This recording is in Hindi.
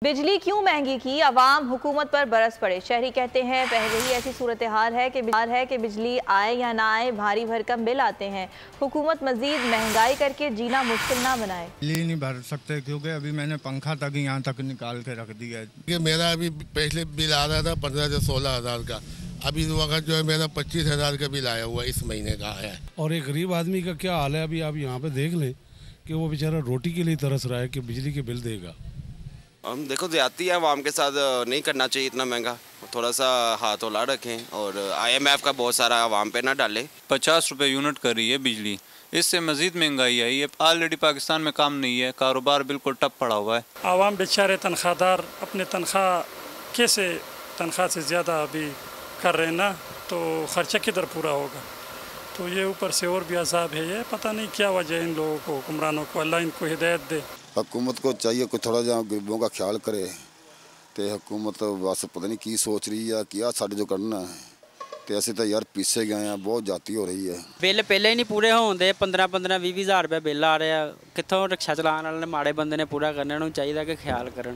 बिजली क्यों महंगी की, अवाम हुकूमत पर बरस पड़े। शहरी कहते हैं पहले ही ऐसी सूरत हाल है कि बिजली आए या ना आए भारी भरकम बिल आते हैं। हुकूमत मजीद महंगाई करके जीना मुश्किल ना बनाए। बिजली नहीं भर सकते क्योंकि अभी मैंने पंखा तक यहाँ तक निकाल के रख दिया है कि मेरा अभी पहले बिल आ रहा था 15 से 16 हज़ार का, अभी वक्त जो है मेरा 25 हज़ार का बिल आया हुआ इस महीने का आया है। और एक गरीब आदमी का क्या हाल है, अभी आप यहाँ पे देख लें कि वो बेचारा रोटी के लिए तरस रहा है कि बिजली के बिल देगा। हम देखो ज्यादती है, आवाम के साथ नहीं करना चाहिए इतना महंगा, थोड़ा सा हाथ हौला रखें और IMF का बहुत सारा आवाम पे ना डाले। 50 रुपये यूनिट कर रही है बिजली, इससे मजीद महंगाई आई है। ऑलरेडी पाकिस्तान में काम नहीं है, कारोबार बिल्कुल टप पड़ा हुआ है। आवाम बेचारे तनख्वाहदार अपने तनख्वाह कैसे तनख्वाह से ज़्यादा अभी कर रहे हैं ना, तो ख़र्चा किधर पूरा होगा। तो ये ऊपर से और भी अजाब है, ये पता नहीं क्या वजह है इन लोगों को, हुक्मरानों को, अल्लाह इनको हिदायत दे। हुकूमत को चाहिए कोई थोड़ा जहाँ गरीबों का ख्याल करे, तो हुकूमत बस पता नहीं की सोच रही है, क्या साढ़े जो करना है। तो ऐसे तो यार पीछे गए हैं, बहुत जाती हो रही है। बिल पहले ही नहीं पूरे होंगे, 15-15 20 हज़ार रुपये बिल आ रहे हैं। कितों रिक्शा चलाने वाले माड़े बंदे ने पूरा करने चाहिए कि ख्याल करन।